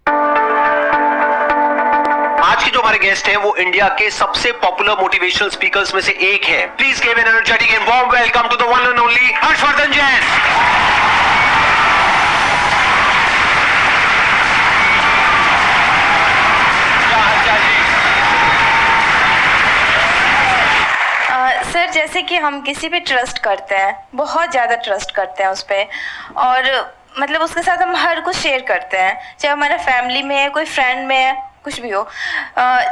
आज के जो हमारे गेस्ट हैं वो इंडिया के सबसे पॉपुलर मोटिवेशनल स्पीकर्स में से एक है। Please give an energetic and warm welcome to the one and only Harshvardhan Jain. Sir, जैसे कि हम किसी पे ट्रस्ट करते हैं, बहुत ज़्यादा ट्रस्ट करते हैं उस पर, और मतलब उसके साथ हम हर कुछ शेयर करते हैं, चाहे हमारा फैमिली में है, कोई फ्रेंड में है, कुछ भी हो।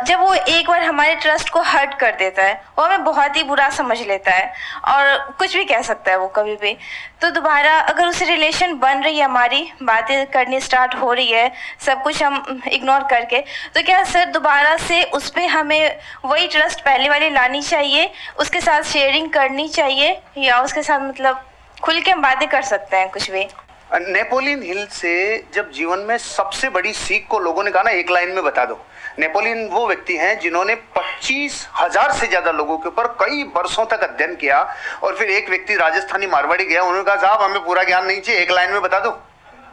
जब वो एक बार हमारे ट्रस्ट को हर्ट कर देता है, वो हमें बहुत ही बुरा समझ लेता है और कुछ भी कह सकता है वो कभी भी। तो दोबारा अगर उससे रिलेशन बन रही है, हमारी बातें करनी स्टार्ट हो रही है, सब कुछ हम इग्नोर करके, तो क्या सर दोबारा से उस पर हमें वही ट्रस्ट पहले वाली लानी चाहिए, उसके साथ शेयरिंग करनी चाहिए, या उसके साथ मतलब खुल के हम बातें कर सकते हैं कुछ भी? नेपोलियन हिल से जब जीवन में सबसे बड़ी सीख को लोगों ने कहा ना, एक लाइन में बता दो। नेपोलियन वो व्यक्ति हैं जिन्होंने 25,000 से ज्यादा लोगों के ऊपर कई वर्षों तक अध्ययन किया, और फिर एक व्यक्ति राजस्थानी मारवाड़ी गया, उन्होंने कहा साहब हमें पूरा ज्ञान नहीं चाहिए, एक लाइन में बता दो,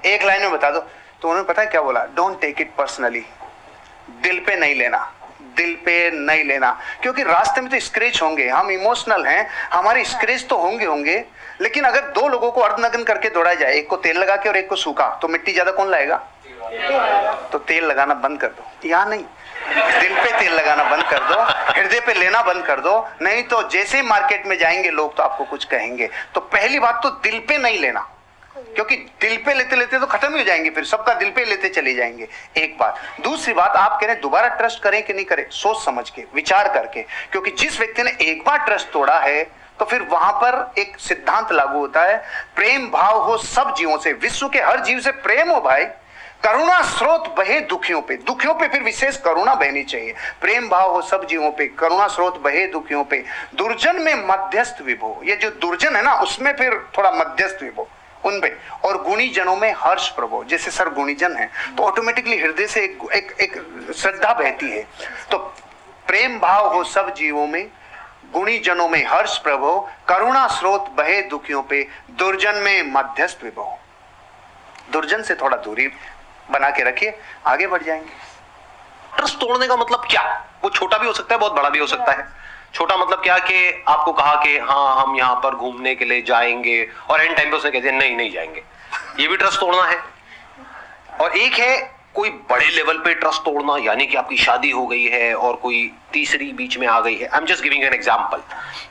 एक लाइन में बता दो। तो उन्होंने पता है क्या बोला? डोंट टेक इट पर्सनली, दिल पे नहीं लेना, दिल पे नहीं लेना, क्योंकि रास्ते में तो स्क्रैच होंगे, हम इमोशनल हैं, हमारे स्क्रैच तो होंगे, लेकिन अगर दो लोगों को अर्धनग्न करके दौड़ा जाए, एक को तेल लगा के और एक को सूखा, तो मिट्टी ज्यादा कौन लाएगा? तो तेल लगाना बंद कर दो, यहाँ नहीं, दिल पे तेल लगाना बंद कर दो, हृदय पे लेना बंद कर दो, नहीं तो जैसे मार्केट में जाएंगे लोग तो आपको कुछ कहेंगे। तो पहली बात तो दिल पे नहीं लेना, क्योंकि दिल पे लेते लेते तो खत्म ही हो जाएंगे, फिर सबका दिल पे लेते चले जाएंगे। एक बात। दूसरी बात, आप कह रहे दोबारा ट्रस्ट करें कि नहीं करें, सोच समझ के, विचार करके, क्योंकि जिस व्यक्ति ने एक बार ट्रस्ट तोड़ा है तो फिर वहां पर एक सिद्धांत लागू होता है, प्रेम भाव हो सब जीवों से, विश्व के हर जीव से प्रेम हो भाई, करुणा स्रोत बहे दुखियों पे, दुखियों पे फिर विशेष करुणा बहनी चाहिए, प्रेम भाव हो सब जीवों पे, करुणा स्रोत बहे दुखियों पे, दुर्जन में मध्यस्थ विभो, ये जो दुर्जन है ना उसमें फिर थोड़ा मध्यस्थ विभो उनपे, और गुणी जनों में हर्ष प्रभो, जैसे सर गुणीजन है तो ऑटोमेटिकली हृदय से एक श्रद्धा बहती है। तो प्रेम भाव हो सब जीवों में, गुणी जनों में हर्ष प्रभो, करुणा स्रोत बहे दुखियों पे, दुर्जन में मध्यस्थ विभो। दुर्जन से थोड़ा दूरी बना के रखिए, आगे बढ़ जाएंगे। ट्रस्ट तोड़ने का मतलब क्या? वो छोटा भी हो सकता है, बहुत बड़ा भी हो सकता है। छोटा मतलब क्या कि आपको कहा कि हाँ हम यहाँ पर घूमने के लिए जाएंगे, और एंड टाइम पे उसने कह दिया नहीं जाएंगे, ये भी ट्रस्ट तोड़ना है। और एक है कोई बड़े लेवल पे ट्रस्ट तोड़ना, यानी कि आपकी शादी हो गई है और कोई तीसरी बीच में आ गई है, I am just giving an example,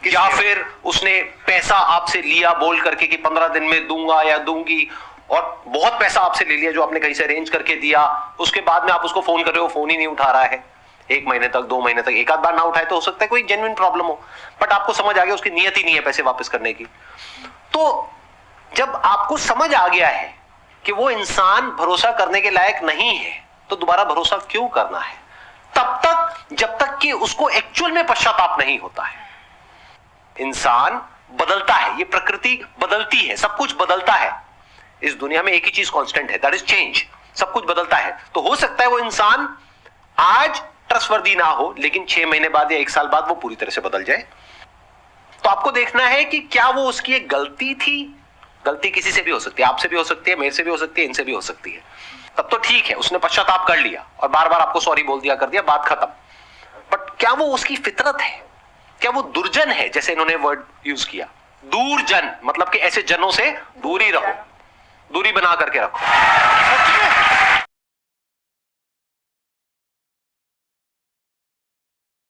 या फिर उसने पैसा आपसे लिया बोल करके कि 15 दिन में दूंगा या दूंगी, और बहुत पैसा आपसे ले लिया जो आपने कहीं से अरेंज करके दिया, उसके बाद में आप उसको फोन कर रहे हो, फोन ही नहीं उठा रहा है, 1 महीने तक 2 महीने तक, एक आध बार ना उठाए तो हो सकता है कोई जेन्युइन प्रॉब्लम हो, बट आपको समझ आ गया उसकी नियत ही नहीं है पैसे वापस करने की। तो जब आपको समझ आ गया है कि वो इंसान भरोसा करने के लायक नहीं है, तो दोबारा भरोसा क्यों करना है? तब तक जब तक कि उसको एक्चुअल में पश्चाताप नहीं होता है। इंसान बदलता है, ये प्रकृति बदलती है, सब कुछ बदलता है, इस दुनिया में एक ही चीज कांस्टेंट है, दैट इज चेंज, सब कुछ बदलता है। तो हो सकता है वो इंसान आज ट्रस्टवर्दी ना हो, लेकिन 6 महीने बाद या 1 साल बाद वो पूरी तरह से बदल जाए। तो आपको देखना है कि क्या वो उसकी एक गलती थी, गलती किसी से भी हो सकती है, आपसे भी हो सकती है, मेरे से भी हो सकती है, इनसे भी हो सकती है, तब तो ठीक है, उसने पश्चाताप कर लिया और बार बार आपको सॉरी बोल दिया, कर दिया, बात खत्म। बट क्या वो उसकी फितरत है? क्या वो दुर्जन है? जैसे इन्होंने वर्ड यूज किया दूरजन, मतलब कि ऐसे जनों से दूरी रहो, दूरी बना करके रखो।